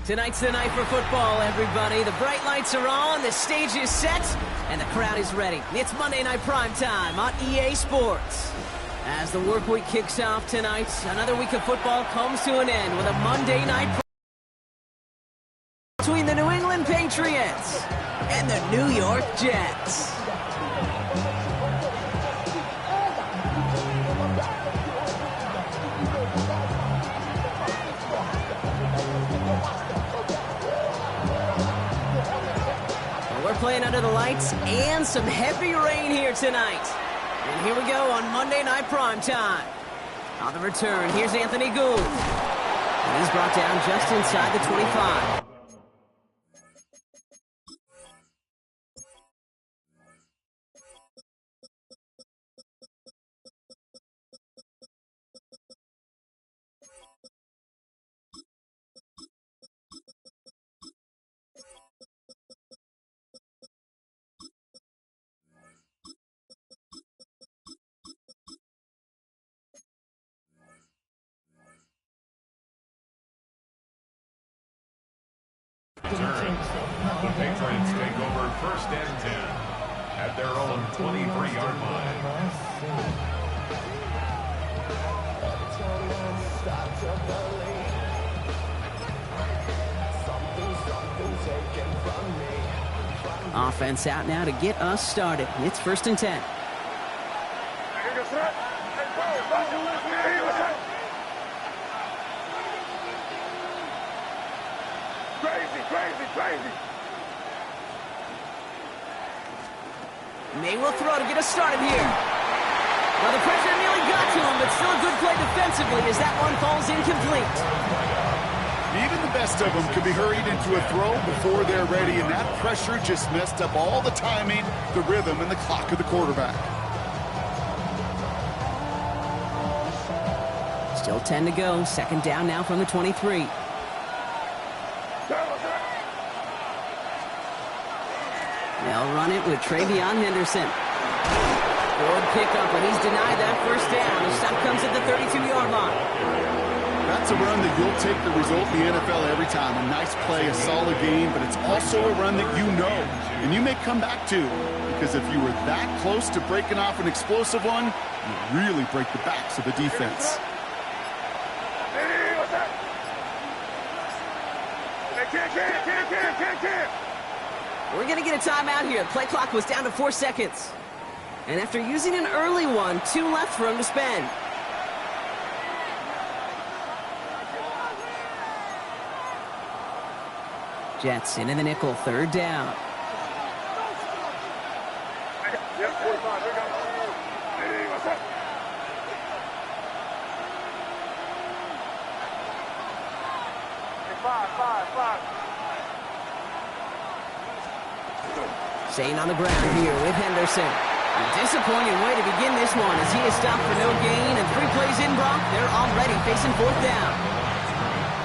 Tonight's the night for football, everybody. The bright lights are on, the stage is set, and the crowd is ready. It's Monday Night Primetime on EA Sports. As the work week kicks off tonight, another week of football comes to an end with a Monday night between the New England Patriots and the New York Jets. We're playing under the lights and some heavy rain here tonight. And here we go on Monday Night Primetime. On the return, here's Anthony Gould. And he's brought down just inside the 25. The Patriots take over 1st and 10 at their own 23-yard line. Offense out now to get us started. It's 1st and 10. Crazy. May will throw to get us started here. Well, the pressure nearly got to him, but still a good play defensively as that one falls incomplete. Even the best of them could be hurried into a throw before they're ready, and that pressure just messed up all the timing, the rhythm, and the clock of the quarterback. Still 10 to go. 2nd down now from the 23. They'll run it with Travion Henderson. Good pickup, but he's denied that 1st down. The stop comes at the 32-yard line. That's a run that you'll take the result in the NFL every time. A nice play, a solid game, but it's also a run that you know, and you may come back to, because if you were that close to breaking off an explosive one, you really break the backs of the defense. We're going to get a timeout here. Play clock was down to 4 seconds. And after using an early one, 2 left for him to spend. Jets into the nickel, 3rd down. Staying on the ground here with Henderson. A disappointing way to begin this one as he is stopped for no gain, and 3 plays in, Brock. They're already facing 4th down.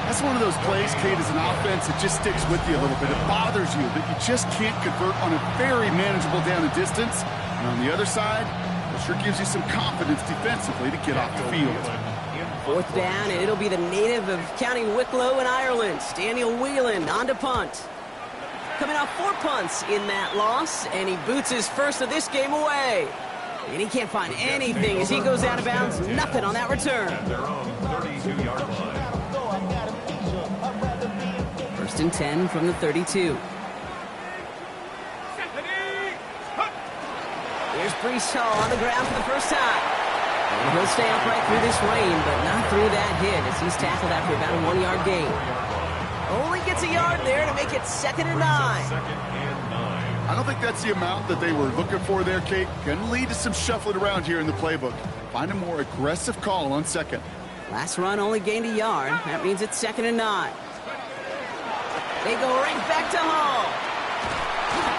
That's one of those plays, Kate, as an offense, it just sticks with you a little bit. It bothers you that you just can't convert on a very manageable down and distance. And on the other side, it sure gives you some confidence defensively to get off the field. 4th down, and it'll be the native of County Wicklow in Ireland, Daniel Whelan, on to punt. Coming off 4 punts in that loss, and he boots his first of this game away. And he can't find anything as he goes out of bounds. Nothing on that return. At their own 32-yard line. 1st and 10 from the 32. Here's Breece Hall on the ground for the first time. And he'll stay upright through this rain, but not through that hit as he's tackled after about a 1-yard gain. Only gets a yard there to make it 2nd and 9. I don't think that's the amount that they were looking for there, Kate. Going to lead to some shuffling around here in the playbook. Find a more aggressive call on 2nd. Last run only gained a yard. That means it's 2nd and 9. They go right back to Hall.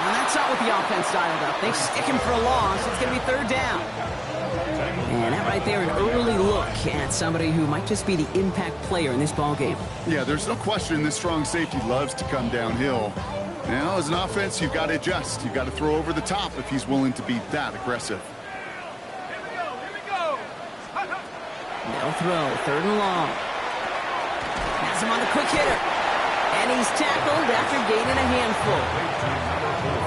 Now that's not what the offense dialed up. They stick him for a loss. It's going to be 3rd down. And that right there, an early look at somebody who might just be the impact player in this ballgame. Yeah, there's no question this strong safety loves to come downhill. Now, as an offense, you've got to adjust. You've got to throw over the top if he's willing to be that aggressive. They'll throw, 3rd and long. Has him on the quick hitter. And he's tackled after gaining a handful.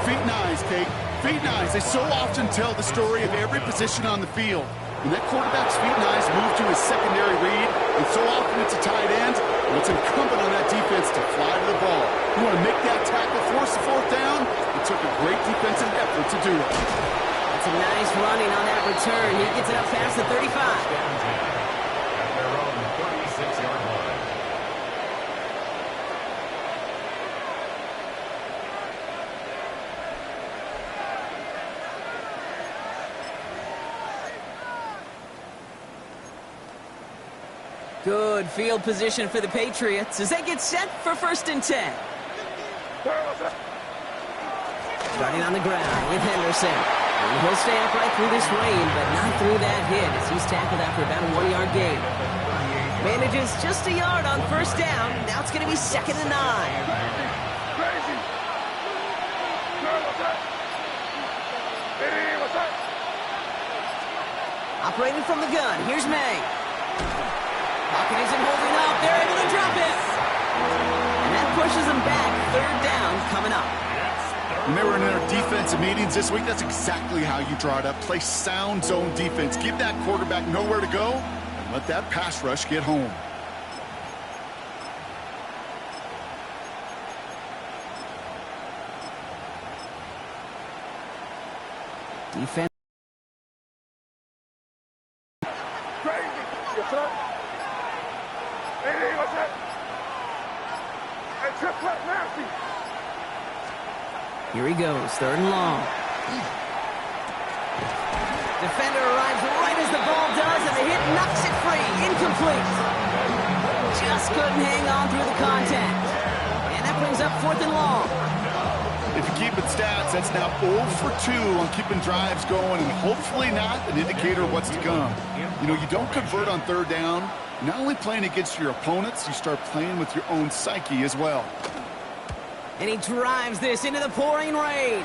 Feet and eyes, Kate. Feet and eyes. They so often tell the story of every position on the field. When that quarterback's feet and eyes move to his secondary read, and so often it's a tight end, and it's incumbent on that defense to fly to the ball. You want to make that tackle, force the fourth down? It took a great defensive effort to do it. That's a nice running on that return. He gets it up past the 35. At their own 36-yard line. Good field position for the Patriots as they get set for 1st and 10. Starting on the ground with Henderson. And he'll stay upright through this rain, but not through that hit as he's tackled after about a 1-yard gain. Manages just a yard on 1st down. Now it's going to be 2nd and 9. Operating from the gun, here's May. Pocket isn't holding up. They're able to drop it. And that pushes them back. 3rd down coming up. When they were in our defensive meetings this week, that's exactly how you draw it up. Play sound zone defense. Give that quarterback nowhere to go, and let that pass rush get home. Defense. Here he goes, 3rd and long. Defender arrives right as the ball does, and the hit knocks it free. Incomplete. Just couldn't hang on through the contact. And that brings up 4th and long. If you keep it stats, that's now 0 for 2 on keeping drives going, and hopefully not an indicator of what's to come. You know, you don't convert on 3rd down. Not only playing against your opponents, you start playing with your own psyche as well. And he drives this into the pouring rain.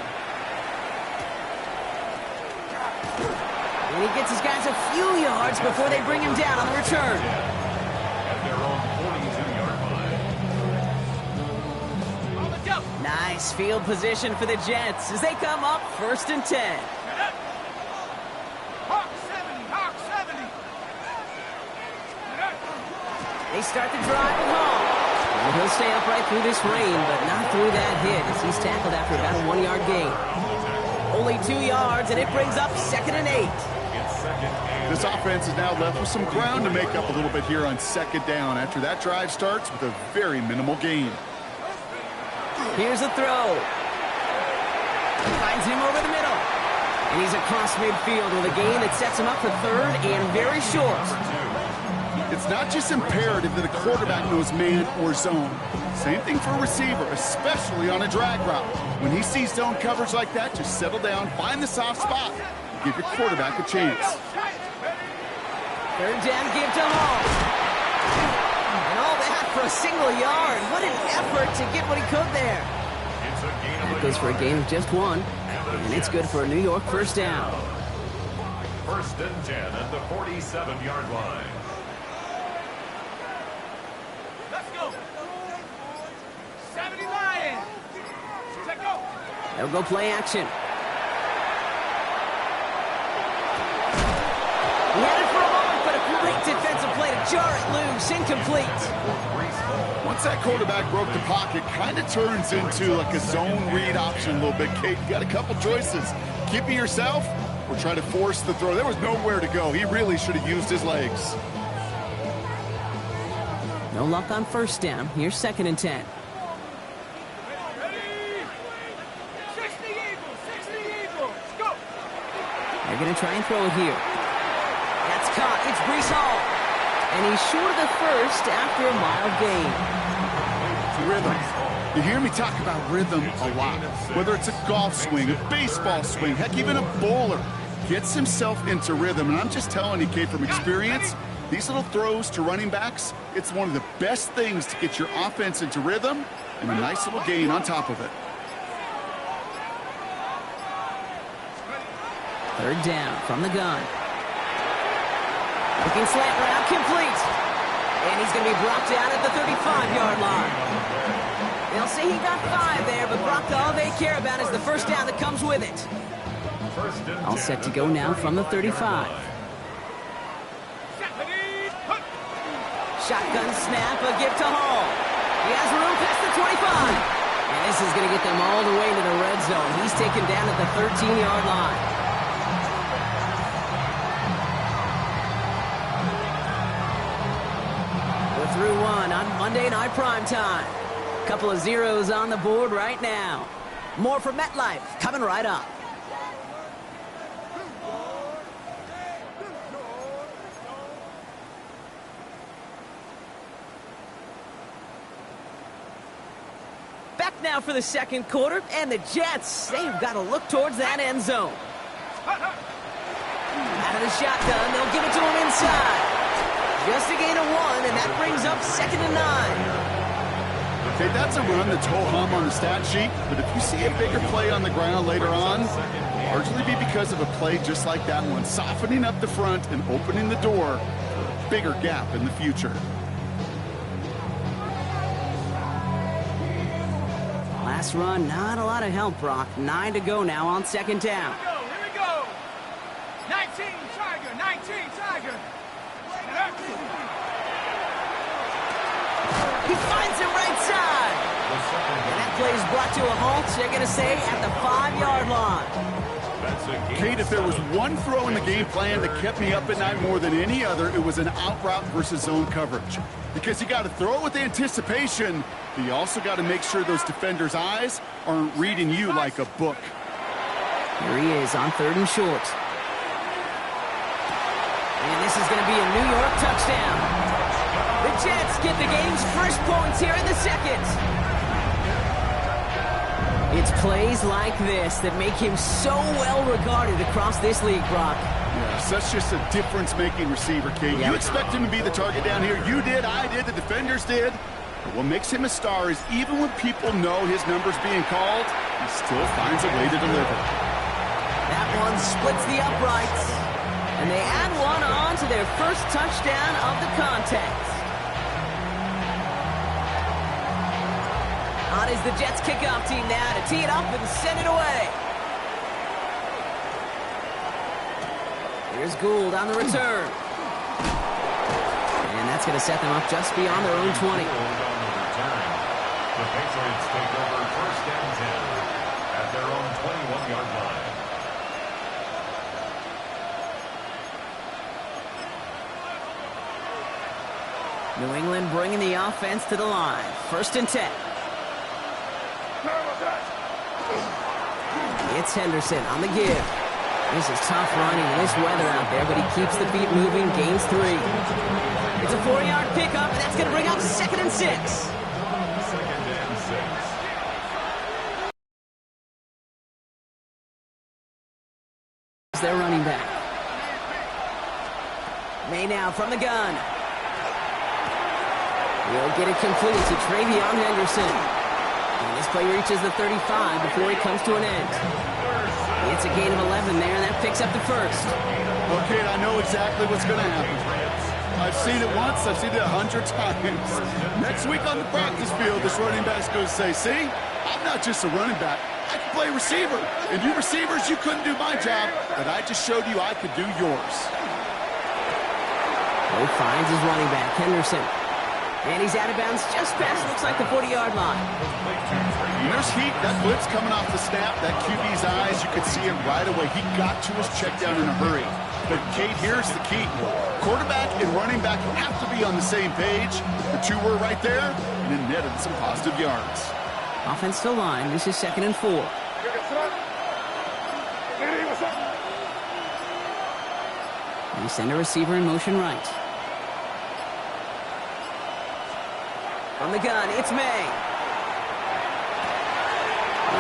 And he gets his guys a few yards before they bring him down on the return. At their own 42-yard line. Nice field position for the Jets as they come up 1st and 10. They start the drive at home. And he'll stay upright through this rain, but not through that hit as he's tackled after about a 1-yard gain. Only 2 yards, and it brings up 2nd and 8. This offense is now left with some ground to make up a little bit here on 2nd down after that drive starts with a very minimal gain. Here's a throw. Finds him over the middle. And he's across midfield with a gain that sets him up for 3rd and very short. It's not just imperative that a quarterback knows man or zone. Same thing for a receiver, especially on a drag route. When he sees zone coverage like that, just settle down, find the soft spot, and give your quarterback a chance. 3rd down, give to Hall. And all that for a single yard. What an effort to get what he could there. That goes for a gain of just 1, and it's good for a New York 1st down. 1st and 10 at the 47-yard line. They'll go play action. He had it for a moment, but a great defensive play to jar it loose. Incomplete. Once that quarterback broke the pocket, kind of turns into like a zone read option a little bit. Kate, you got a couple choices. Keep it yourself or try to force the throw. There was nowhere to go. He really should have used his legs. No luck on 1st down. Here's 2nd and 10. They're going to try and throw it here. That's caught. It's Breece Hall. And he's short of the 1st after a mild gain. Rhythm. You hear me talk about rhythm a lot. Whether it's a golf swing, a baseball swing, heck, even a bowler gets himself into rhythm. And I'm just telling you, Kate, from experience, these little throws to running backs, it's one of the best things to get your offense into rhythm and a nice little gain on top of it. 3rd down from the gun. Looking slant route, complete. And he's going to be brought down at the 35-yard line. care about is the first down that comes with it. All set to go now from the 35. Shotgun snap, a give to Hall. He has room past the 25. And this is going to get them all the way to the red zone. He's taken down at the 13-yard line. We're through one on Monday Night Primetime. Couple of zeros on the board right now. More from MetLife coming right up. Back now for the second quarter, and the Jets, they've got to look towards that end zone. Out of the shotgun, they'll give it to him inside. Just a gain of 1, and that brings up 2nd and 9. Okay, that's a run that's ho-hum on the stat sheet, but if you see a bigger play on the ground later on, largely be because of a play just like that one, softening up the front and opening the door for a bigger gap in the future. Last run, not a lot of help, Brock. 9 to go now on 2nd down. Here we go. 19 Tiger, 19 Tiger. He finds it right side. And that play is brought to a halt, they're going to say, at the 5-yard line. Kate, if there was one throw in the game plan that kept me up at night more than any other, it was an out route versus zone coverage. Because you got to throw it with anticipation, but you also got to make sure those defenders' eyes aren't reading you like a book. Here he is on 3rd and short. And this is going to be a New York touchdown. The Jets get the game's first points here in the second. It's plays like this that make him so well regarded across this league, Brock. Yes, that's just a difference-making receiver, Kate. You expect him to be the target down here. You did, I did, the defenders did. But what makes him a star is even when people know his number's being called, he still finds a way to deliver. That one splits the uprights. And they add one on to their first touchdown of the contest. On is the Jets kickoff team now to tee it up and send it away. Here's Gould on the return. And that's going to set them up just beyond their own 20. The Patriots take over 1st and 10 at their own 21-yard line. New England bringing the offense to the line. 1st and 10. It's Henderson on the give. This is tough running in this weather out there, but he keeps the feet moving, gains 3. It's a 4-yard pickup, and that's going to bring up 2nd and 6. 2nd and 6. Their running back. May now from the gun. He'll get it complete to Travion Henderson. And this play reaches the 35 before he comes to an end. It's a gain of 11 there, and that picks up the first. Okay, I know exactly what's going to happen. I've seen it once, I've seen it 100 times. Next week on the practice field, this running back's going to say, see, I'm not just a running back, I can play receiver. And you receivers, you couldn't do my job, but I just showed you I could do yours. He finds his running back, Henderson. And he's out of bounds just past, looks like the 40-yard line. And there's heat. That blitz coming off the snap, that QB's eyes, you could see it right away. He got to his check down in a hurry. But, Kate, here's the key. Quarterback and running back have to be on the same page. The two were right there, and it netted some positive yards. Offense to line. This is 2nd and 4. They send a receiver in motion right. From the gun, it's May.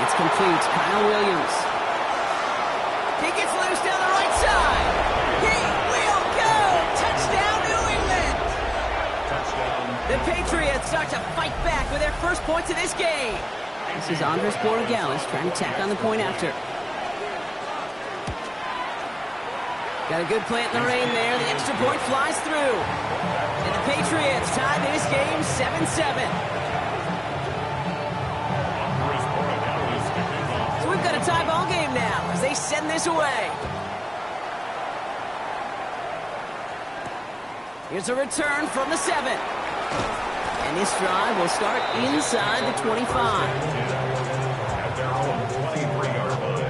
It's complete. Kyle Williams. He gets loose down the right side. He will go. Touchdown, New England. Touchdown. The Patriots start to fight back with their first points of this game. This is Andres Borregales trying to tack on the point after. Got a good plant in the rain there. The extra point flies through. And the Patriots tie this game 7-7. Andres Borregales kicking They send this away. Here's a return from the 7. And this drive will start inside the 25. At their own 23-yard line.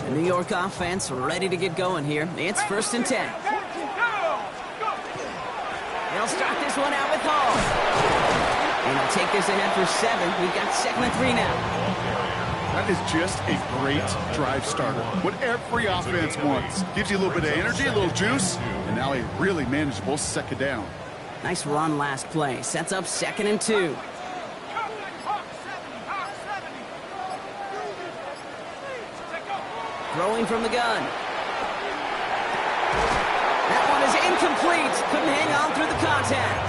The New York offense ready to get going here. It's 1st and 10. They'll start this one out with Hall. And they'll take this ahead for 7. We've got 2nd and 3 now. That is just a great drive starter. What every offense wants. Gives you a little bit of energy, a little juice, and now a really manageable 2nd down. Nice run last play. Sets up 2nd and 2. Throwing from the gun. That one is incomplete. Couldn't hang on through the contact.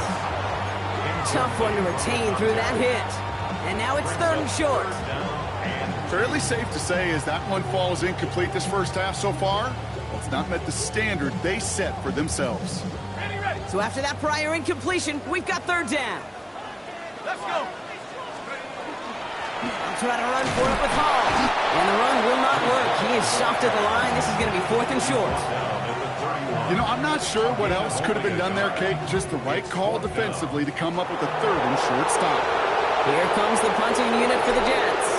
Tough one to retain through that hit. And now it's 3rd and short. Fairly safe to say as that one falls incomplete this first half so far, it's not met the standard they set for themselves. So after that prior incompletion, we've got 3rd down. Let's go. I'll try to run for it with Hall. And the run will not work. He is soft at the line. This is going to be 4th and short. You know, I'm not sure what else could have been done there, Kate. Just the right call defensively to come up with a 3rd and short stop. Here comes the punting unit for the Jets.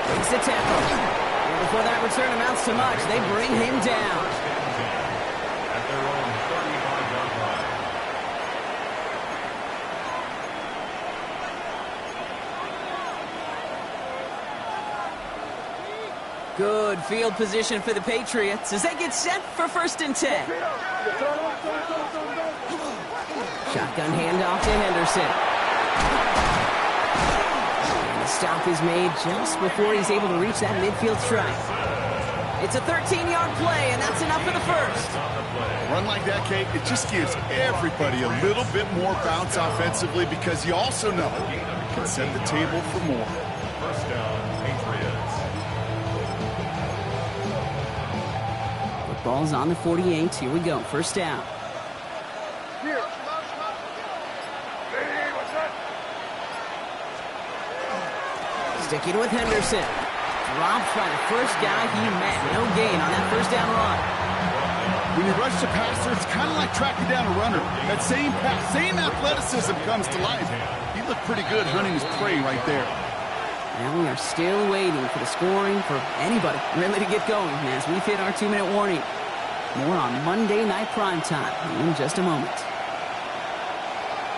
Takes the tackle. And before that return amounts to much, they bring him down. At their own 35-yard line. Good field position for the Patriots as they get set for 1st and 10. Shotgun handoff to Henderson. And the stop is made just before he's able to reach that midfield stripe. It's a 13-yard play, and that's enough for the 1st. A run like that, Kate, it just gives everybody a little bit more bounce offensively because you also know it can set the table for more. 1st down, Patriots. Ball's on the 48. Here we go. 1st down. Sticking with Henderson. Dropped by the first guy he met. No gain on that 1st down run. When you rush the passer, it's kind of like tracking down a runner. That same pass, same athleticism comes to life. He looked pretty good hunting his prey right there. And we are still waiting for the scoring for anybody really to get going as we've hit our 2-minute warning. More on Monday Night Primetime in just a moment.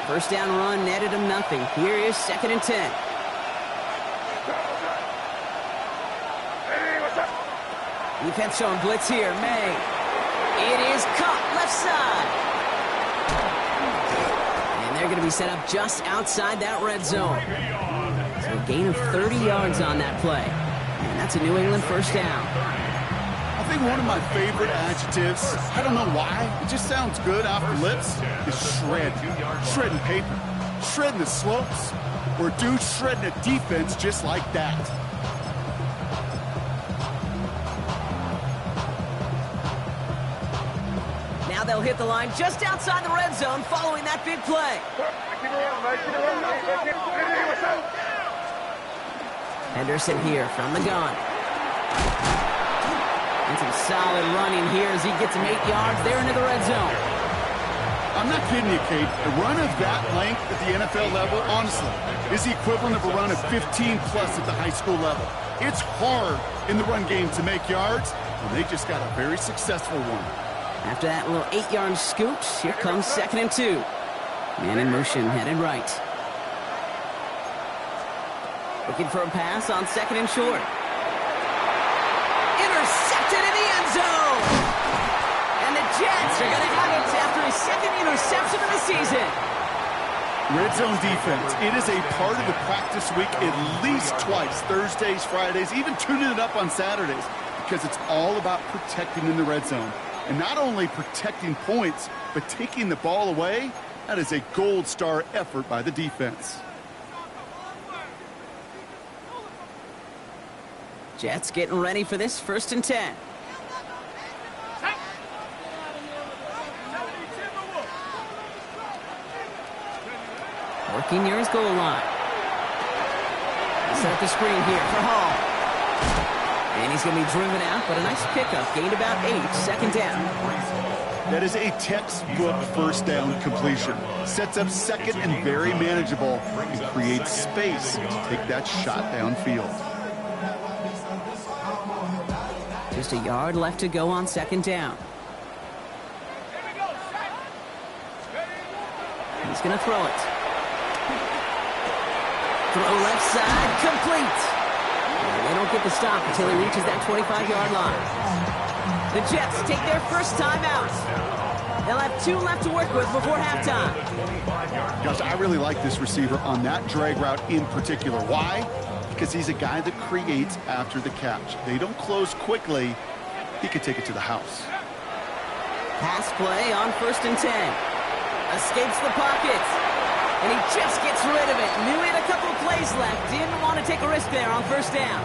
1st down run netted him nothing. Here is 2nd and 10. Defense showing blitz here. May. It is caught left side. And they're going to be set up just outside that red zone. So a gain of 30 yards on that play. And that's a New England 1st down. I think one of my favorite adjectives, I don't know why, it just sounds good off the lips, is shred. Shredding paper. Shredding the slopes. Or dude shredding a defense just like that. Now they'll hit the line just outside the red zone following that big play. Henderson here from the gun. And some solid running here as he gets him 8 yards there into the red zone. I'm not kidding you, Kate. A run of that length at the NFL level, honestly, is the equivalent of a run of 15-plus at the high school level. It's hard in the run game to make yards, and they just got a very successful one. After that little 8-yard scoot, here comes 2nd and 2. Man in motion, headed right. Looking for a pass on 2nd and short. Intercepted in the end zone! And the Jets are going to have it after his 2nd interception of the season. Red zone defense, it is a part of the practice week at least twice, Thursdays, Fridays, even tuning it up on Saturdays, because it's all about protecting in the red zone. And not only protecting points, but taking the ball away, that is a gold star effort by the defense. Jets getting ready for this 1st and 10. Working near his goal line. Set up the screen here for Hall. And he's going to be driven out, but a nice pickup. Gained about 8, 2nd down. That is a textbook 1st down completion. Sets up 2nd and very manageable and creates space to take that shot downfield. Just a yard left to go on 2nd down. He's going to throw it. Throw left side, complete. And they don't get the stop until he reaches that 25-yard line. The Jets take their first time out. They'll have 2 left to work with before halftime. Gosh, I really like this receiver on that drag route in particular. Why? Because he's a guy that creates after the catch. They don't close quickly. He could take it to the house. Pass play on 1st and 10. Escapes the pocket. And he just gets rid of it. Knew he had a couple of plays left. Didn't want to take a risk there on 1st down.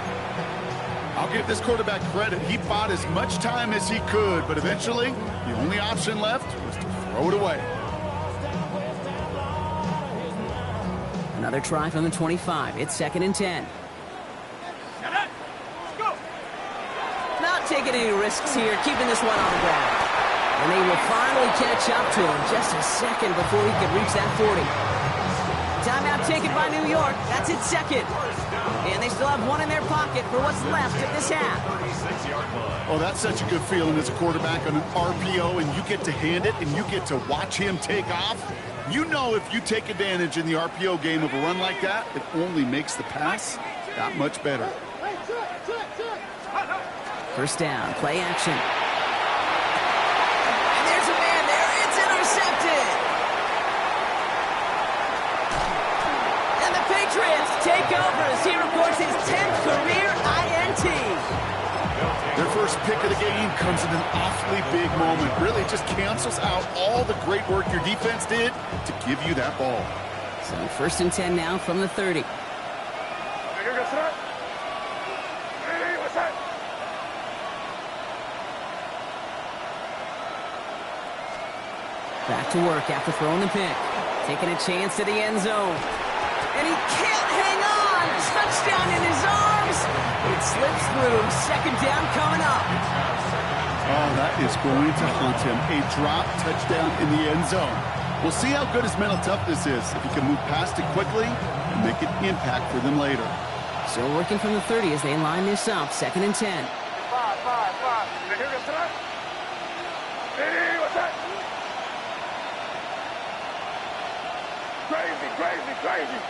I'll give this quarterback credit. He bought as much time as he could, but eventually, the only option left was to throw it away. Another try from the 25. It's 2nd and 10. Not taking any risks here, keeping this one on the ground. And they will finally catch up to him just a second before he can reach that 40. Timeout taken by New York. That's its 2nd. And they still have 1 in their pocket for what's left of this half. Oh, that's such a good feeling as a quarterback on an RPO, and you get to hand it, and you get to watch him take off. You know if you take advantage in the RPO game of a run like that, it only makes the pass that much better. 1st down, play action. And there's a man there. It's intercepted. And the Patriots take over as he records his 10th career INT. Their first pick of the game comes in an awfully big moment. Really just cancels out all the great work your defense did to give you that ball. So 1st and 10 now from the 30. Back to work after throwing the pick. Taking a chance to the end zone. And he can't hang on. Touchdown in his arms. It slips through. 2nd down coming up. Oh, that is going to haunt him. A drop touchdown in the end zone. We'll see how good his mental toughness is. If he can move past it quickly and make an impact for them later. Still working from the 30 as they line this up. 2nd and 10. 5. Hey, what's that? Crazy.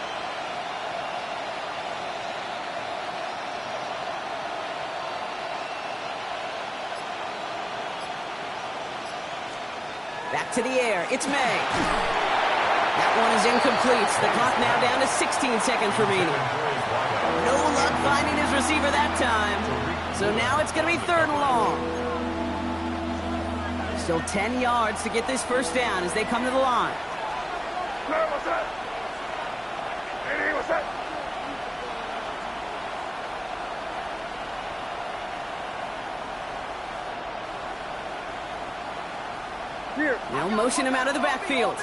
Back to the air. It's May. That one is incomplete. The clock now down to 16 seconds remaining. No luck finding his receiver that time. So now it's going to be 3rd and long. Still 10 yards to get this 1st down as they come to the line. What's that? Hey, what's that? Here. They'll motion him out of the backfield.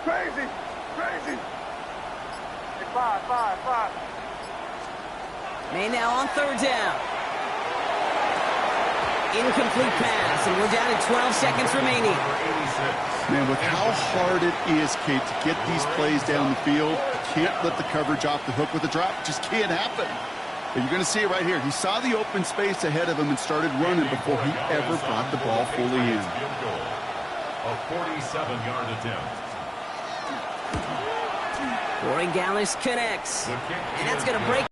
Crazy. Hey, 5. May now on 3rd down. Incomplete pass, and we're down to 12 seconds remaining. Man, with how hard it is, Kate, to get these plays down the field, you can't let the coverage off the hook with a drop. It just can't happen. But you're going to see it right here. He saw the open space ahead of him and started running before he ever brought the ball fully in. A 47-yard attempt. Corey Gallis connects, and that's going to break.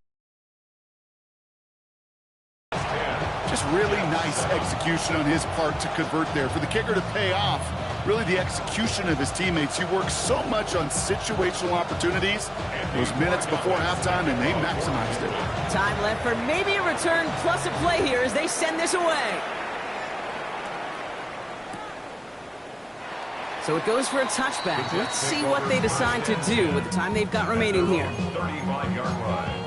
Just really nice execution on his part to convert there. For the kicker to pay off, really the execution of his teammates. He works so much on situational opportunities those minutes before halftime, and they maximized it. Time left for maybe a return plus a play here as they send this away. So it goes for a touchback. Let's see what they decide to do with the time they've got remaining here. 35-yard line.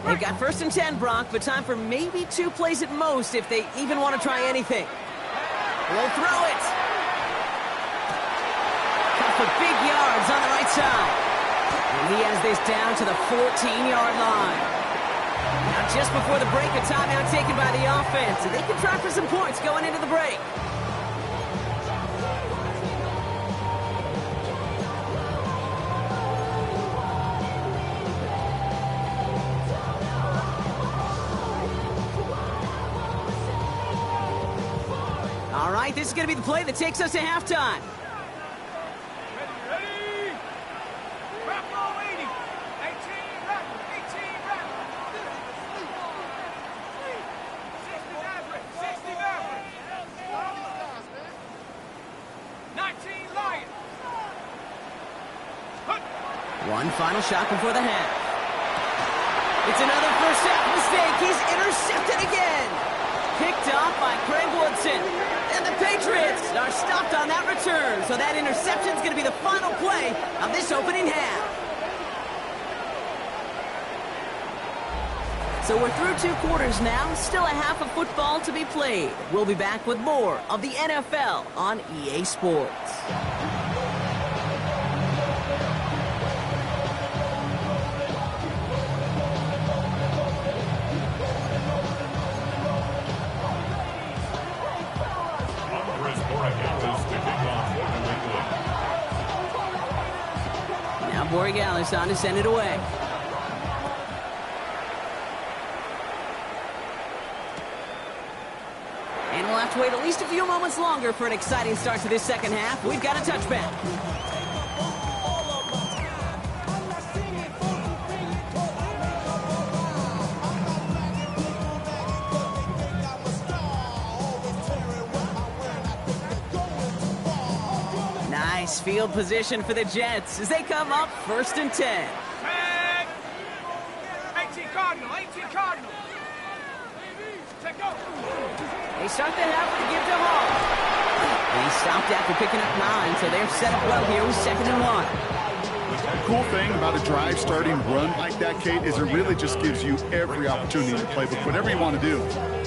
They've got 1st and 10, Brock, but time for maybe 2 plays at most if they even want to try anything. We'll throw it. Cut for big yards on the right side. And he has this down to the 14-yard line. Now just before the break, a timeout taken by the offense. And they can try for some points going into the break. All right, this is going to be the play that takes us to halftime. Ready? Back row 80. 18 back. 18 back. 60 Maverick. 60 Maverick. 19 Lion. One final shot before the half. It's another first half mistake. He's intercepted again. Picked off by Craig Woodson. And the Patriots are stopped on that return. So that interception is going to be the final play of this opening half. So we're through 2 quarters now. Still a half of football to be played. We'll be back with more of the NFL on EA Sports. Now Borregales on to send it away. And we'll have to wait at least a few moments longer for an exciting start to this second half. We've got a touchback. Nice field position for the Jets as they come up 1st and 10. Tag. 18 Cardinal. 18 Cardinal. Take go. They start the half with a give to Hall. And he stopped after picking up 9, so they're set up well here with 2nd and 1. The cool thing about a drive starting run like that, Kate, is it really just gives you every opportunity to play whatever you want to do.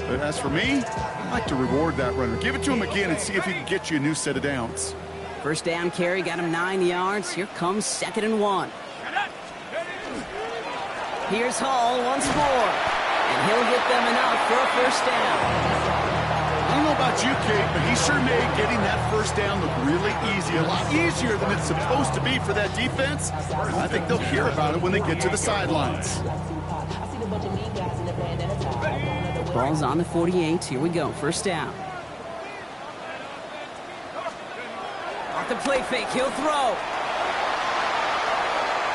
But as for me, I like to reward that runner. Give it to him again and see if he can get you a new set of downs. First down carry got him 9 yards. Here comes 2nd and 1. Here's Hall once more. And he'll get them enough for a first down. I don't know about you, Kate, but he sure made getting that first down look really easy. A lot easier than it's supposed to be for that defense. And I think they'll hear about it when they get to the sidelines. Ball's on the 48. Here we go. First down. Off the play fake. He'll throw.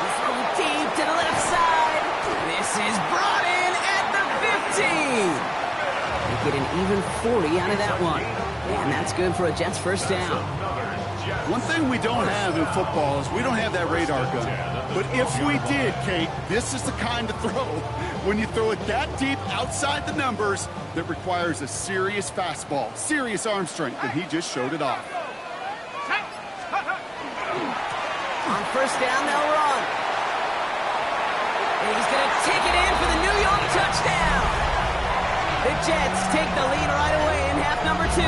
He's throwing deep to the left side. This is brought in at the 15. They get an even 40 out of that one. And that's good for a Jets first down. One thing we don't have in football is we don't have that radar gun. But if we did, Kate, this is the kind of throw when you throw it that deep outside the numbers that requires a serious fastball, serious arm strength, and he just showed it off. On first down, they'll run. And he's going to take it in for the New York touchdown. The Jets take the lead right away in half number 2.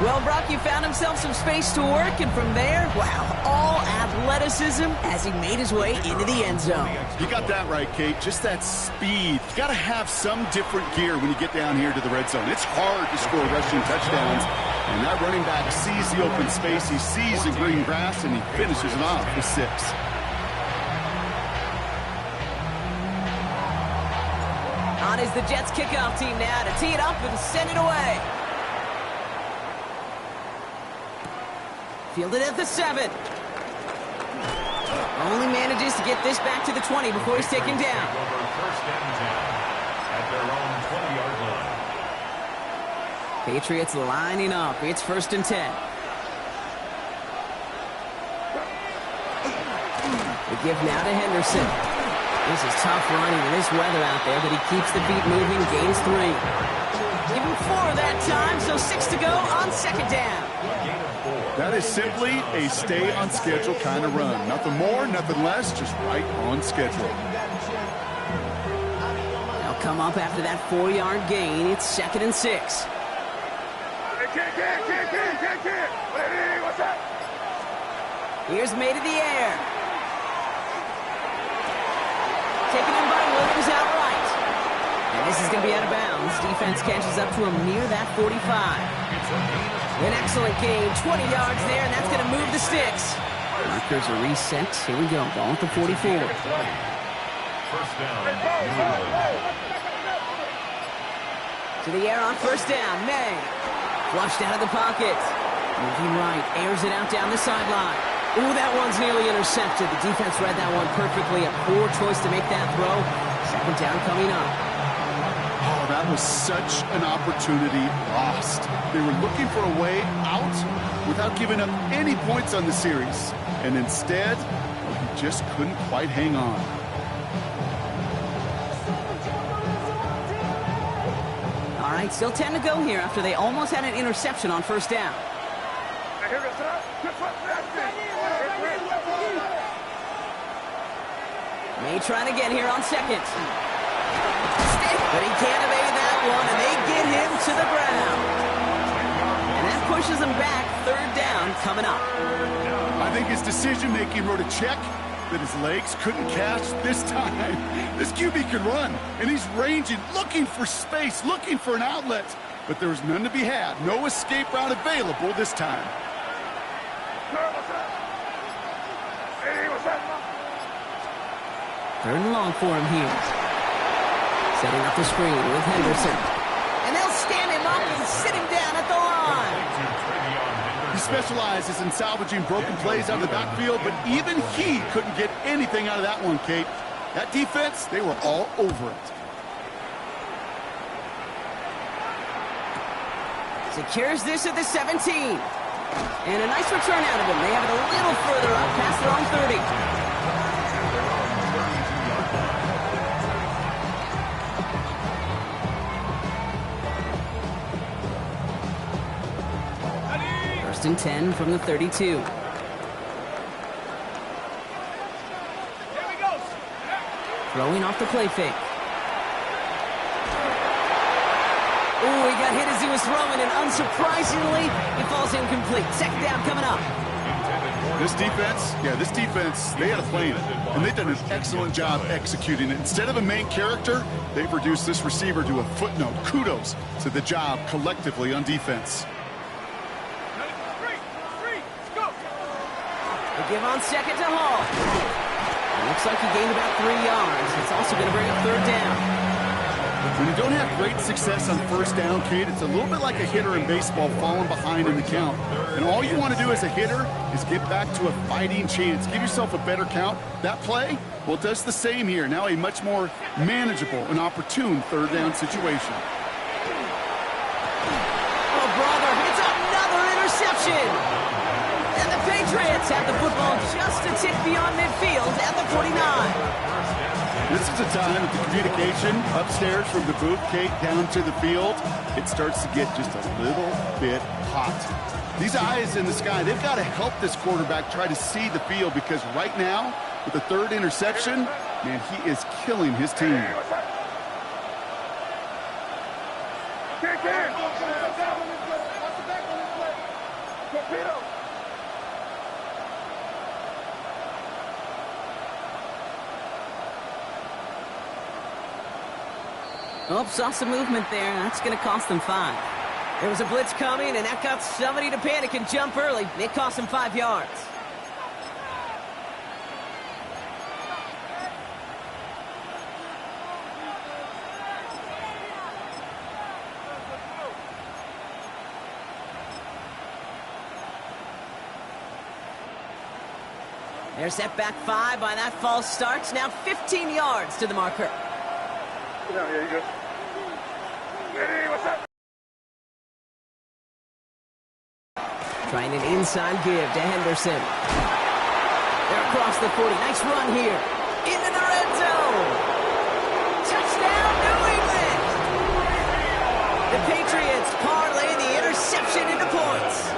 Well, Brock, you found himself some space to work, and from there, wow, all athleticism as he made his way into the end zone. You got that right, Kate. Just that speed. You got to have some different gear when you get down here to the red zone. It's hard to score rushing touchdowns, and that running back sees the open space, he sees the green grass, and he finishes it off with 6. On is the Jets kickoff team now to tee it up and send it away. Fielded at the 7. Only manages to get this back to the 20 before he's taken down. First and 10 at their own 20-yard line. Patriots lining up. It's 1st and 10. The give now to Henderson. This is tough running in this weather out there, but he keeps the feet moving, gains 3. Give him 4 that time, so 6 to go on 2nd down. That is simply a stay on schedule kind of run. Nothing more, nothing less, just right on schedule. They'll come up after that 4-yard gain. It's 2nd and 6. Here's made in the air. Taken in by Williams outright. And this is going to be out of bounds. Defense catches up to him near that 45. An excellent gain, 20 yards there, and that's going to move the sticks. Markers are reset. Here we go, ball at the 44. 1st down, New England. To the air on 1st down, May. Flushed out of the pocket. Moving right, airs it out down the sideline. Ooh, that one's nearly intercepted. The defense read that one perfectly. A poor choice to make that throw. 2nd down coming up. Oh, that was such an opportunity lost. They were looking for a way out without giving up any points on the series. And instead, he just couldn't quite hang on. All right, still 10 to go here after they almost had an interception on 1st down. May trying to get here on 2nd. But he can't evade that one, and they get him to the ground. And that pushes him back. 3rd down coming up. I think his decision-making wrote a check that his legs couldn't catch this time. This QB can run, and he's ranging, looking for space, looking for an outlet. But there was none to be had. No escape route available this time. 3rd and long for him here. Setting up the screen with Henderson. And they'll stand him up and sit him down at the line. He specializes in salvaging broken plays out of the backfield, but even he couldn't get anything out of that one, Kate. That defense, they were all over it. Secures this at the 17. And a nice return out of him. They have it a little further up past their own 30. And 10 from the 32. Here we go. Throwing off the play fake. Ooh, he got hit as he was throwing, and unsurprisingly, he falls incomplete. 2nd down coming up. This defense, they had a plan, and they've done an excellent job executing it. Instead of a main character, they've reduced this receiver to a footnote. Kudos to the job collectively on defense. Give on 2nd to Hall. Looks like he gained about 3 yards. It's also going to bring up 3rd down. When you don't have great success on 1st down, Kate, it's a little bit like a hitter in baseball falling behind in the count. And all you want to do as a hitter is get back to a fighting chance. Give yourself a better count. That play, well, it does the same here. Now a much more manageable and opportune 3rd down situation. Oh, brother, it's another interception. And the Patriots have the football just a tick beyond midfield at the 49. This is a time that the communication upstairs from the booth, Kate, down to the field, it starts to get just a little bit hot. These eyes in the sky, they've got to help this quarterback try to see the field, because right now, with the 3rd interception, man, he is killing his team. Oh, saw some movement there. That's going to cost them 5. There was a blitz coming, and that got somebody to panic and jump early. It cost them 5 yards. They're set back 5 by that false start. Now 15 yards to the marker. Yeah, you go. Ready, what's up? Trying an inside give to Henderson. They're across the 40. Nice run here. Into the red zone. Touchdown, New England. The Patriots parlay the interception into points.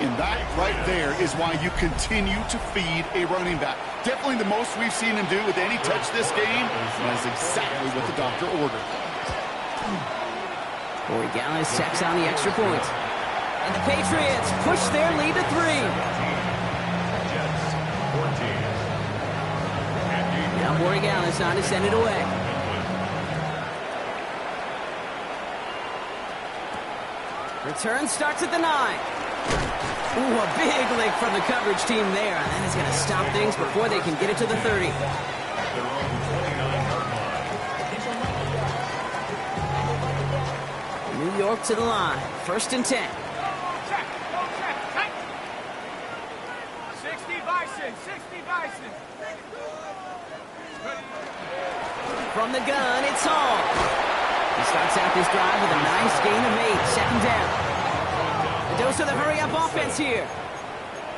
And that right there is why you continue to feed a running back. Definitely the most we've seen him do with any touch this game. And that's exactly what the doctor ordered. Corey Gallis checks on the extra point. And the Patriots push their lead to 3. Jets 14. Now Corey Gallis on to send it away. Return starts at the 9. Ooh, a big lick from the coverage team there. And that is going to stop things before they can get it to the 30. At their own 29-yard line. New York to the line. 1st and 10. Check. 60 Bison. 60 Bison. From the gun, it's Hall. He starts out this drive with a nice gain of 8. 2nd down. A dose of the hurry-up offense here.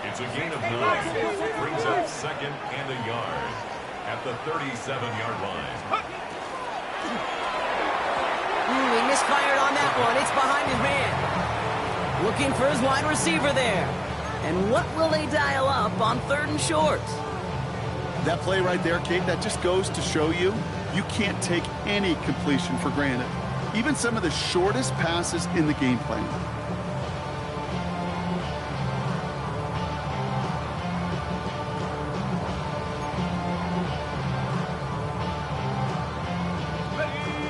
It's a gain of 9. Brings up 2nd and a yard at the 37-yard line. He misfired on that one. It's behind his man. Looking for his wide receiver there. And what will they dial up on 3rd and short? That play right there, Kate, that just goes to show you can't take any completion for granted. Even some of the shortest passes in the game plan.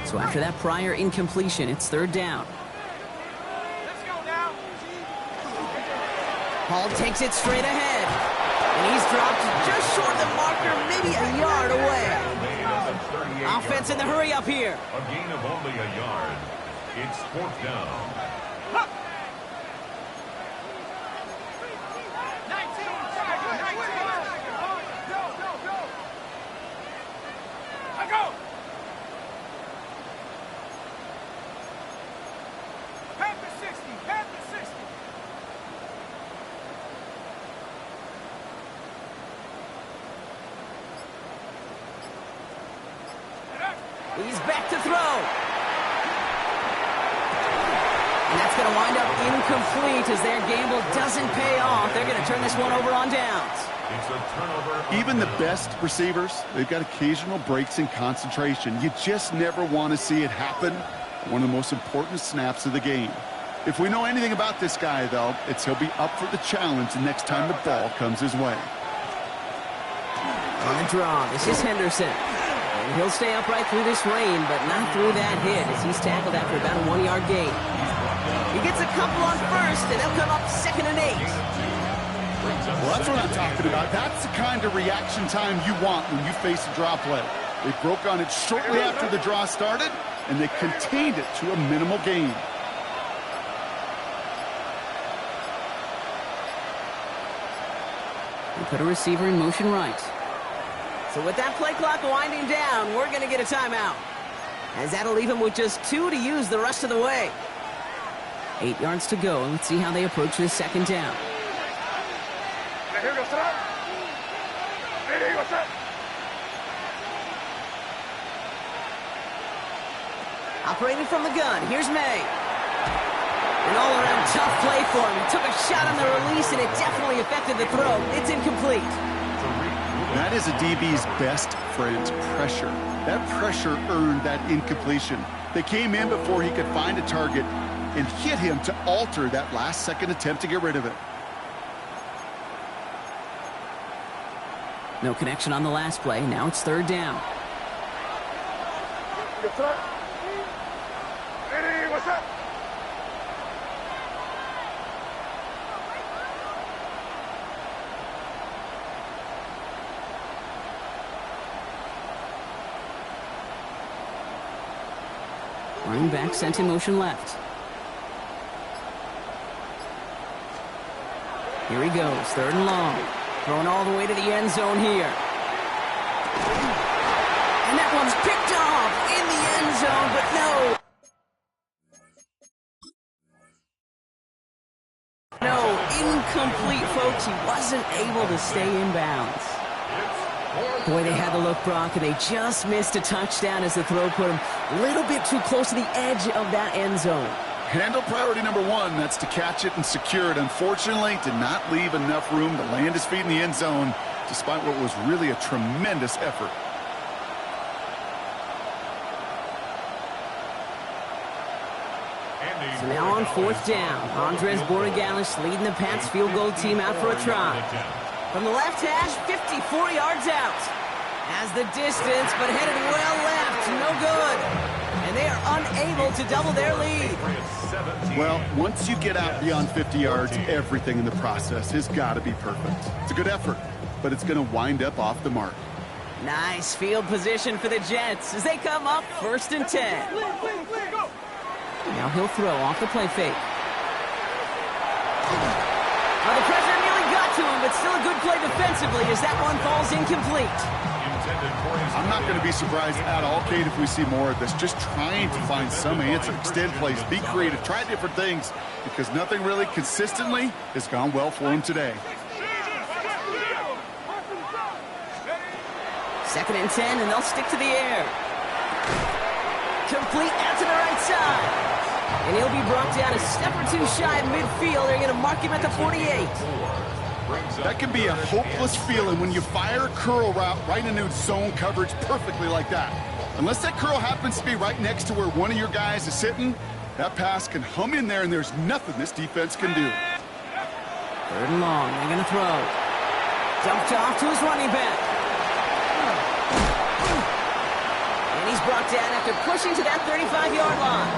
So after that prior incompletion, it's 3rd down. Let's go now. Hall takes it straight ahead. And he's dropped just short of the marker, maybe a yard away. Offense in the hurry up here. A gain of only a yard. It's 4th down. 19 Tiger. 19. Go. I go. Panther 60. Panther 60. He's back to throw. And that's going to wind up incomplete as their gamble doesn't pay off. They're going to turn this one over on downs. It's a turnover. Even the best receivers, they've got occasional breaks in concentration. You just never want to see it happen. One of the most important snaps of the game. If we know anything about this guy, though, it's he'll be up for the challenge the next time the ball comes his way. On the draw, this is Henderson. And he'll stay upright through this rain, but not through that hit as he's tackled after about a 1-yard gain. He gets a couple on 1st, and they'll come up 2nd and 8. Well, that's what I'm talking about. That's the kind of reaction time you want when you face a draw play. They broke on it shortly after the draw started, and they contained it to a minimal gain. They put a receiver in motion right. So with that play clock winding down, we're going to get a timeout. As that'll leave him with just 2 to use the rest of the way. 8 yards to go. Let's see how they approach this 2nd down. Operating from the gun, here's May. An all-around tough play for him. He took a shot on the release, and it definitely affected the throw. It's incomplete. That is a DB's best friend, pressure. That pressure earned that incompletion. They came in before he could find a target and hit him to alter that last-second attempt to get rid of it. No connection on the last play. Now it's 3rd down. Running back sent in motion left. Here he goes, 3rd and long. Thrown all the way to the end zone here. And that one's picked off in the end zone, but no. incomplete, folks. He wasn't able to stay in bounds. Boy, they had the look, Brock, and they just missed a touchdown as the throw put him a little bit too close to the edge of that end zone. Handle priority number one, that's to catch it and secure it. Unfortunately, did not leave enough room to land his feet in the end zone, despite what was really a tremendous effort. So now on fourth down, Andres Borregales leading the Pats field goal team out for a try. From the left hash, 54 yards out. Has the distance, but headed well left. No good. And they are unable to double their lead. Well, once you get out beyond 50 yards, everything in the process has got to be perfect. It's a good effort, but it's going to wind up off the mark. Nice field position for the Jets as they come up 1st and 10. Now he'll throw off the play fake. Well, the pressure nearly got to him, but still a good play defensively as that one falls incomplete. I'm not going to be surprised at all, Kate, if we see more of this. Just trying to find some answer. Extend plays, be creative, try different things, because nothing really consistently has gone well for him today. 2nd and 10, and they'll stick to the air. Complete out to the right side. And he'll be brought down a step or two shy of midfield. They're going to mark him at the 48. That can be a hopeless feeling when you fire a curl route right into zone coverage perfectly like that. Unless that curl happens to be right next to where one of your guys is sitting, that pass can hum in there and there's nothing this defense can do. 3rd and long. They're going to throw. Dumped off to his running back. And he's brought down after pushing to that 35-yard line.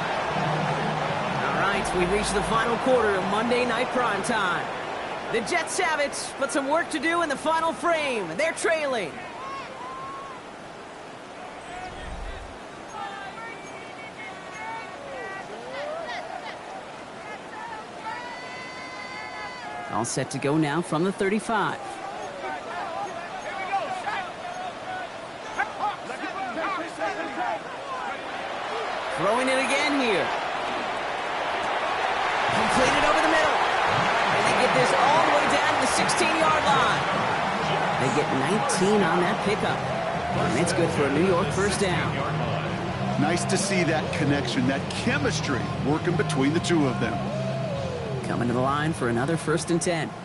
All right, we've reached the final quarter of Monday Night Primetime. The Jets have it, but some work to do in the final frame. They're trailing. All set to go now from the 35. Throwing it again here. Completed over the middle. And they get this all the way down to the 16-yard line. They get 19 on that pickup. And it's good for a New York 1st down. Nice to see that connection, that chemistry working between the two of them. Coming to the line for another 1st and 10. 19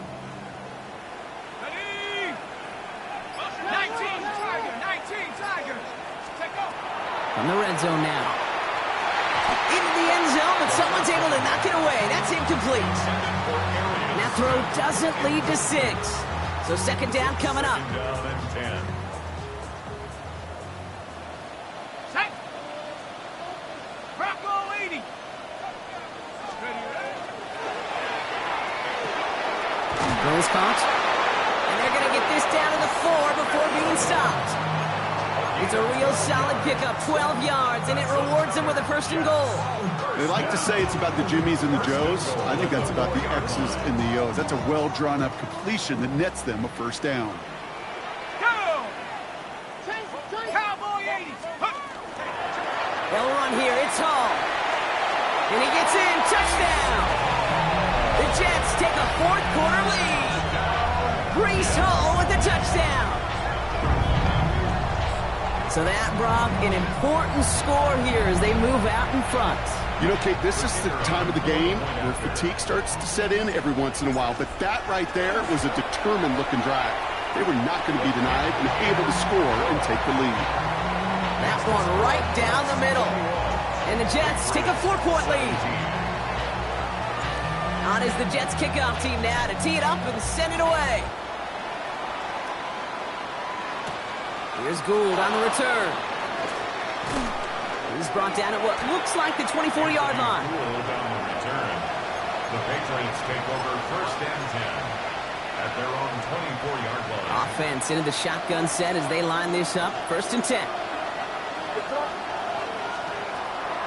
Tigers. Take off. From the red zone now. Into the end zone, but someone's able to knock it away. That's incomplete. And that throw doesn't lead to 6. So 2nd down coming up. Set. Bronco 80. Goals caught. And they're going to get this down to the 4 before being stopped. It's a real solid pickup, 12 yards, and it rewards them with a 1st and goal. They like to say it's about the Jimmies and the Joes. I think that's about the X's and the O's. That's a well-drawn-up completion that nets them a 1st down. Go. Cowboy 80. They'll run here. It's Hall. And he gets in. Touchdown. The Jets take a 4th quarter lead. Breece Hall with the touchdown. So that, Brock, an important score here as they move out in front. You know, Kate, this is the time of the game where fatigue starts to set in every once in a while. But that right there was a determined-looking drive. They were not going to be denied and able to score and take the lead. That one right down the middle. And the Jets take a 4-point lead. On is the Jets kickoff team now to tee it up and send it away. Here's Gould on the return. He's brought down at what looks like the 24-yard line. The Patriots take over 1st and 10 at their own 24-yard line. Offense into the shotgun set as they line this up. 1st and 10.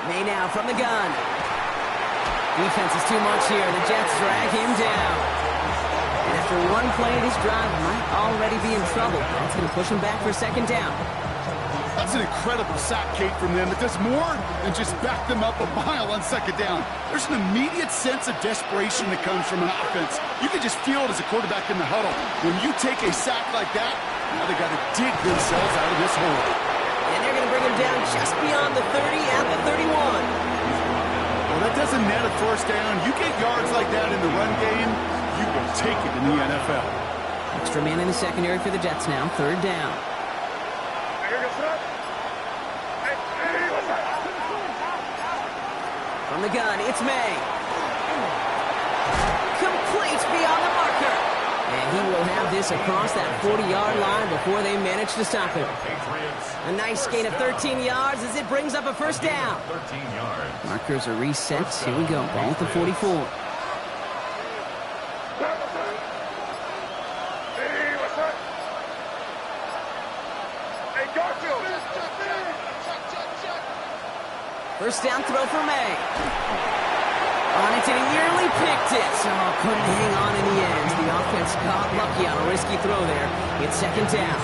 May now from the gun. Defense is too much here. The Jets drag him down. And after one play, this drive might already be in trouble. That's going to push him back for 2nd down. That's an incredible sack, Kate, from them. It does more than just back them up a mile on second down. There's an immediate sense of desperation that comes from an offense. You can just feel it as a quarterback in the huddle. When you take a sack like that, now they got to dig themselves out of this hole. And they're going to bring him down just beyond the 30 at the 31. Well, that doesn't net a first down. You get yards like that in the run game, you will take it in the NFL. Extra man in the secondary for the Jets now. Third down. From the gun, it's May. Complete beyond the marker. And he will have this across that 40-yard line before they manage to stop him. A nice gain of 13 yards as it brings up a first down. 13 yards. Markers are reset. Here we go. Ball at the 44. First down throw for May. On it, and he nearly picked it. Oh, couldn't hang on in the end. The offense got lucky on a risky throw there. It's second down.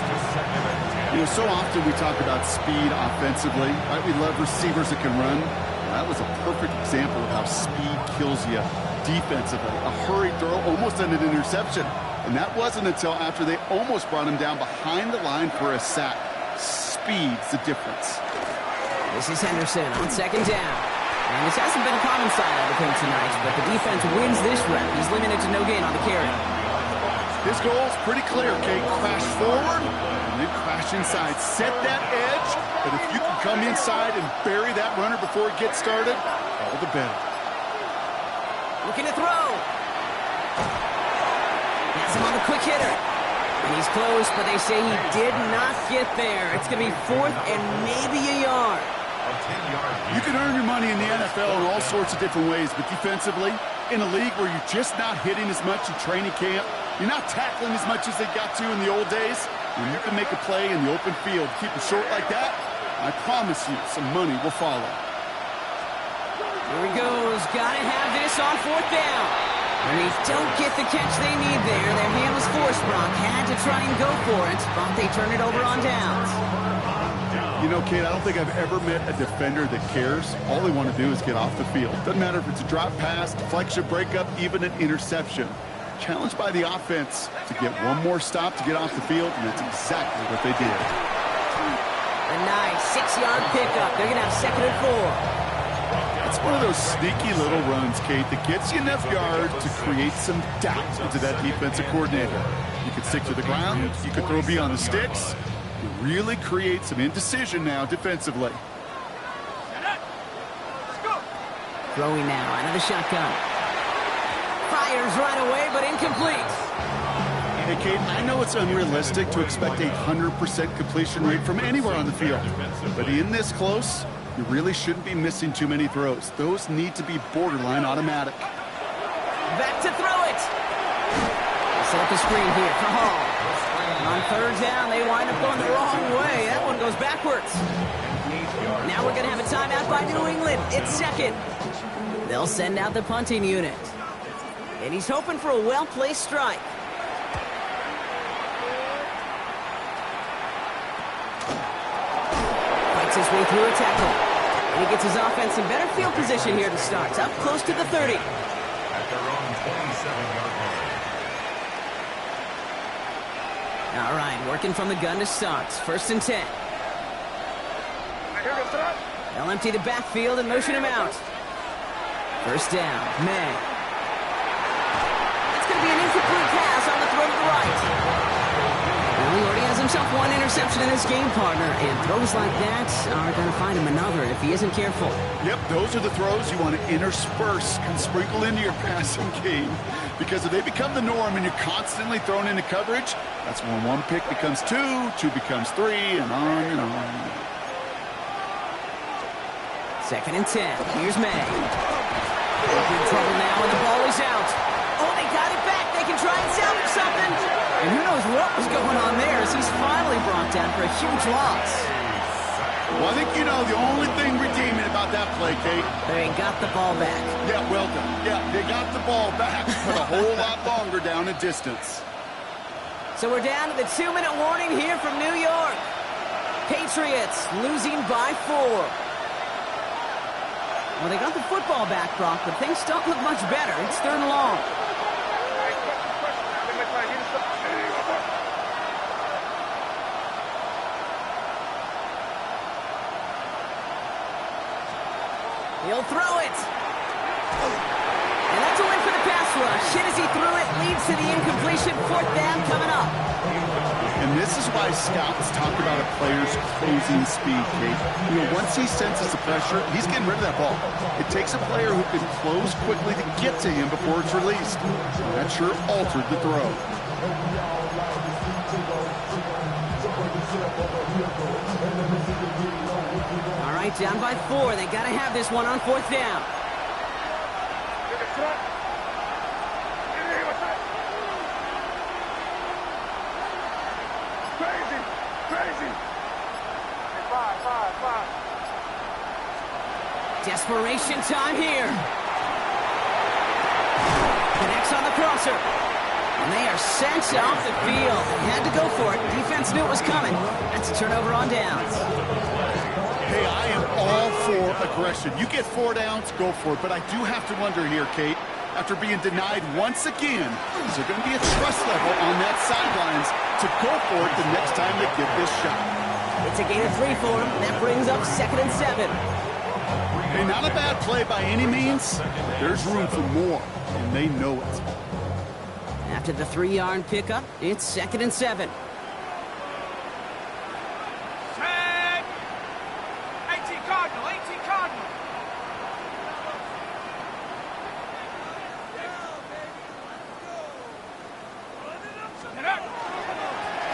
You know, so often we talk about speed offensively, right? We love receivers that can run. Well, that was a perfect example of how speed kills you defensively. A hurried throw, almost an interception. And that wasn't until after they almost brought him down behind the line for a sack. Speed's the difference. This is Henderson on second down. And this hasn't been a common side out of him tonight, but the defense wins this rep. He's limited to no gain on the carry. His goal is pretty clear, Kate. Crash forward and then crash inside. Set that edge, but if you can come inside and bury that runner before it gets started, all the better. Looking to throw. Has him on the quick hitter. And he's close, but they say he did not get there. It's going to be fourth and maybe a yard. You can earn your money in the NFL in all sorts of different ways, but defensively, in a league where you're just not hitting as much in training camp, you're not tackling as much as they got to in the old days, when you can make a play in the open field, keep it short like that, I promise you some money will follow. Here he goes. Got to have this on fourth down. And they don't get the catch they need there. Their hand was forced, Brock. Had to try and go for it, but they turn it over on downs. You know, Kate, I don't think I've ever met a defender that cares. All they want to do is get off the field. Doesn't matter if it's a drop pass, deflection, breakup, even an interception. Challenged by the offense to get one more stop to get off the field, and that's exactly what they did. A nice 6-yard pickup. They're going to have second and 4. It's one of those sneaky little runs, Kate, that gets you enough yards to create some doubt into that defensive coordinator. You can stick to the ground. You can throw beyond the sticks. You really create some indecision now defensively. Throwing now out of the shotgun. Fires right away, but incomplete. Hey, Kate, I know it's unrealistic to expect a 100% completion rate from anywhere on the field. But in this close, you really shouldn't be missing too many throws. Those need to be borderline automatic. Back to throw it. Set up a screen here for Hall. On third down, they wind up going the wrong way. That one goes backwards. Now we're going to have a timeout by New England. It's second. They'll send out the punting unit. And he's hoping for a well-placed strike. Fights his way through a tackle. And he gets his offense in better field position here to start. Up close to the 30. At their own 27-yard line. All right, working from the gun to start. First and 10. They'll empty the backfield and motion him out. First down, May. It's going to be an incomplete pass on the throw to the right. Well, he already has himself one interception in his game, partner, and throws like that are going to find him another if he isn't careful. Yep, those are the throws you want to intersperse and sprinkle into your passing game. Because if they become the norm and you're constantly thrown into coverage, that's when one pick becomes two, two becomes three, and on and on. Second and 10. Here's May. In trouble now, and the ball is out. Oh, they got it back. They can try and salvage something. And who knows what was going on there as he's finally brought down for a huge loss. Well, I think you know the only thing redeeming about that play, Kate. They got the ball back. Yeah, well done. Yeah, they got the ball back, but a whole lot longer down in distance. So we're down to the 2-minute warning here from New York. Patriots losing by 4. Well, they got the football back, Brock, but things don't look much better. It's 3rd and long. He'll throw it. And that's a win for the pass rush. Hit as he threw it, leads to the incompletion. 4th down coming up. And this is why scouts talk about a player's closing speed, Kate. You know, once he senses the pressure, he's getting rid of that ball. It takes a player who can close quickly to get to him before it's released. And that sure altered the throw. All right, down by 4. They got to have this one on 4th down. Desperation time here. Connects on the crosser. And they are sent off the field. They had to go for it. Defense knew it was coming. That's a turnover on downs. Hey, I am all for aggression. You get 4 downs, go for it. But I do have to wonder here, Kate, after being denied once again, is there going to be a trust level on that sidelines to go for it the next time they get this shot? It's a gain of 3 for them. That brings up 2nd and 7. Hey, not a bad play by any means. There's room for more, and they know it. After the 3-yard pickup, it's 2nd and 7. Set. 18 Cardinal, 18 Cardinal.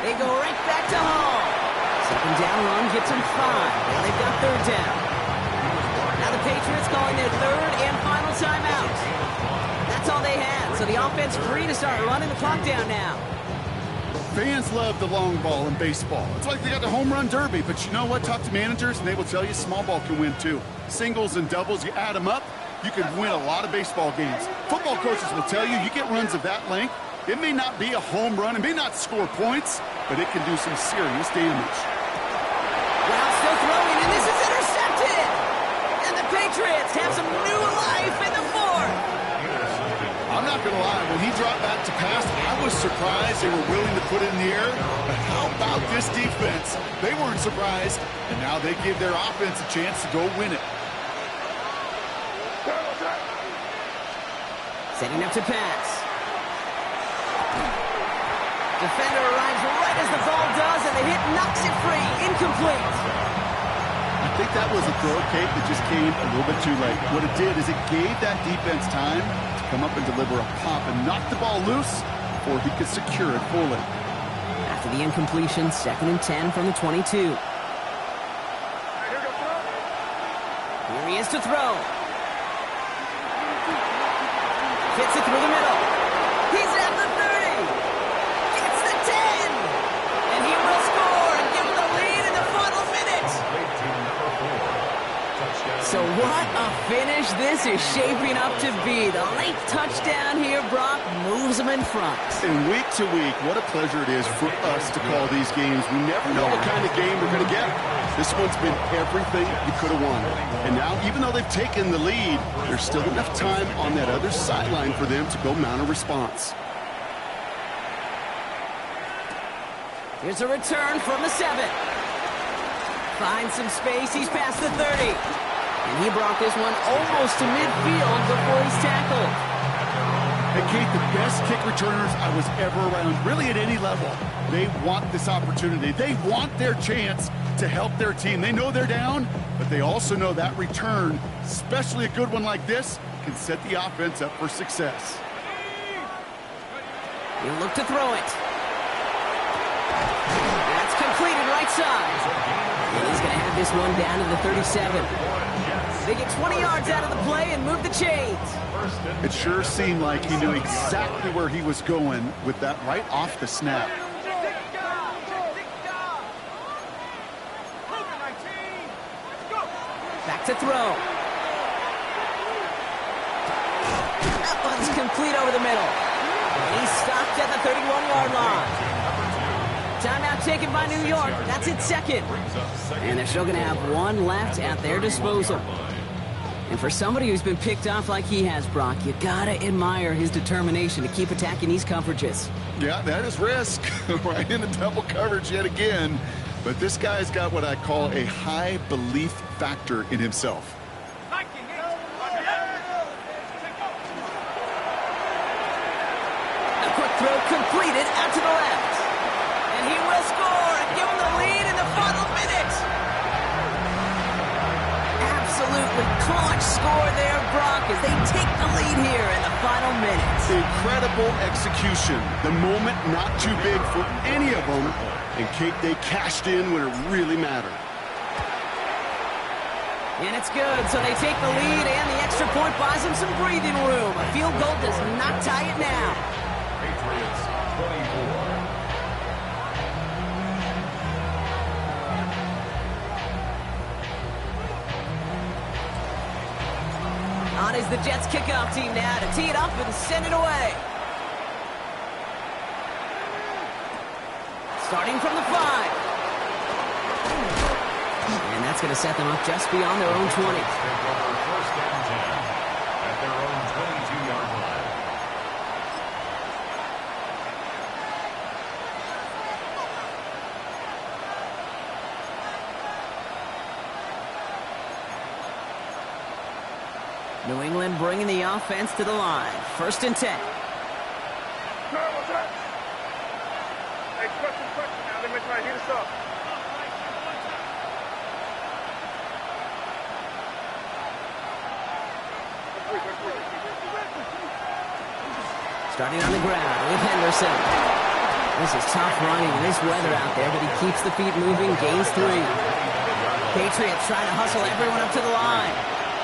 They go right back to Hall. 2nd down run gets them 5. Now they've got 3rd down. Now the Patriots calling their 3rd and final timeout. That's all they had, so the offense free to start running the clock down now. Fans love the long ball in baseball. It's like they got the home run derby, but you know what? Talk to managers, and they will tell you small ball can win too. Singles and doubles, you add them up, you can win a lot of baseball games. Football coaches will tell you, you get runs of that length, it may not be a home run, it may not score points, but it can do some serious damage. Brown still throwing, and this is intercepted! And the Patriots have some new life in the 4th. I'm not going to lie, when he dropped back to pass, I was surprised they were willing to put it in the air. But how about this defense? They weren't surprised, and now they give their offense a chance to go win it. Setting up to pass. Defender arrives right as the ball does, and the hit knocks it free. Incomplete. I think that was a throw, Kate, that just came a little bit too late. What it did is it gave that defense time to come up and deliver a pop and knock the ball loose before he could secure it fully. After the incompletion, 2nd and 10 from the 22. Here he is to throw. Hits it through the middle. He's at the 30. Gets the 10. And he will score and give them the lead in the final minute. So what a finish this is shaping up to be. The late touchdown here, Brock, moves them in front. And week to week, what a pleasure it is for us to call these games. We never know what kind of game we're going to get. This one's been everything you could have won. And now, even though they've taken the lead, there's still enough time on that other sideline for them to go mount a response. Here's a return from the 7. Finds some space. He's past the 30. And he brought this one almost to midfield before he's tackled. Hey, Kate, the best kick returners I was ever around, really at any level, they want this opportunity. They want their chance to help their team. They know they're down, but they also know that return, especially a good one like this, can set the offense up for success. He'll look to throw it. That's completed right side. And he's going to have this one down to the 37. They get 20 yards out of the play and move the chains. It sure seemed like he knew exactly where he was going with that right off the snap. Back to throw. That one's complete over the middle. And he's stopped at the 31-yard line. Timeout taken by New York. That's its second. And they're still going to have one left at their disposal. And for somebody who's been picked off like he has, Brock, you got to admire his determination to keep attacking these coverages. Yeah, that is risk. Right into double coverage yet again. But this guy's got what I call a high belief factor in himself. A quick throw completed out to the left. And he will score and give him the lead in the final minute. Absolutely clutch score there, Brock, as they take the lead here in the final minutes. Incredible execution. The moment not too big for any of them. And Kate, they cashed in when it really mattered. And it's good, so they take the lead, and the extra point buys them some breathing room. A field goal does not tie it now. Patriots 24. On is the Jets kickoff team now to tee it up and send it away. Starting from the 5. And that's going to set them up just beyond their own 20. Take over first and 10 at their own 22-yard line. New England bringing the offense to the line. First and 10. Hey, question now. Let me try to hit us up. Starting on the ground with Henderson. This is tough running in this weather out there, but he keeps the feet moving, gains 3. Patriots trying to hustle everyone up to the line.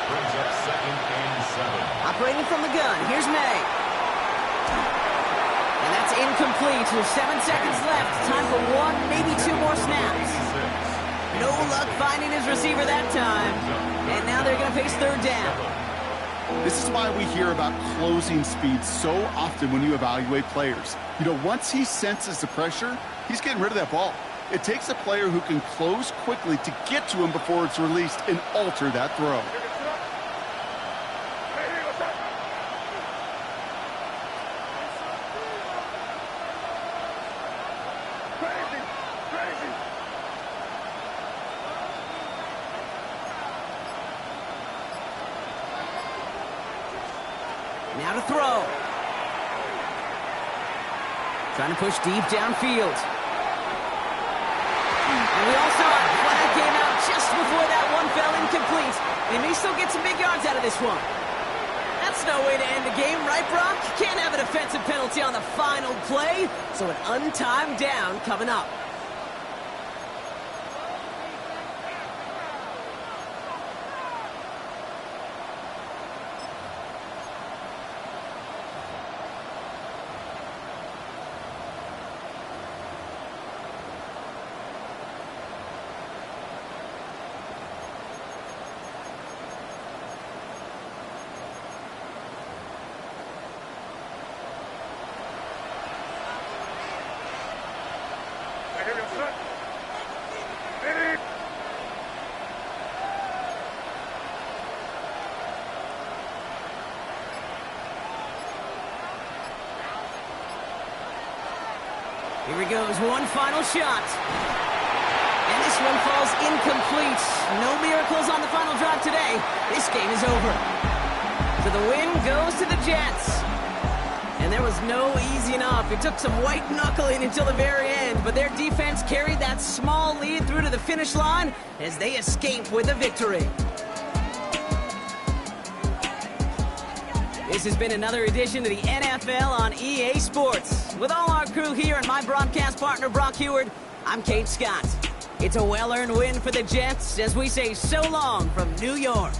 Brings up second and 7. Operating from the gun, here's May. And that's incomplete with 7 seconds left. Time for 1, maybe 2 more snaps. No luck finding his receiver that time. And now they're going to face third down. This is why we hear about closing speed so often when you evaluate players. You know, once he senses the pressure, he's getting rid of that ball. It takes a player who can close quickly to get to him before it's released and alter that throw. Now to throw. Trying to push deep downfield. And we all saw it. Flag came out just before that one fell incomplete. They may still get some big yards out of this one. That's no way to end the game, right, Brock? Can't have a defensive penalty on the final play, so an untimed down coming up. Here he goes, one final shot. And this one falls incomplete. No miracles on the final drive today. This game is over. So the win goes to the Jets. And there was no easing up. It took some white knuckling until the very end, but their defense carried that small lead through to the finish line as they escape with a victory. This has been another edition of the NFL on EA Sports. With all our crew here and my broadcast partner, Brock Heward, I'm Kate Scott. It's a well-earned win for the Jets as we say so long from New York.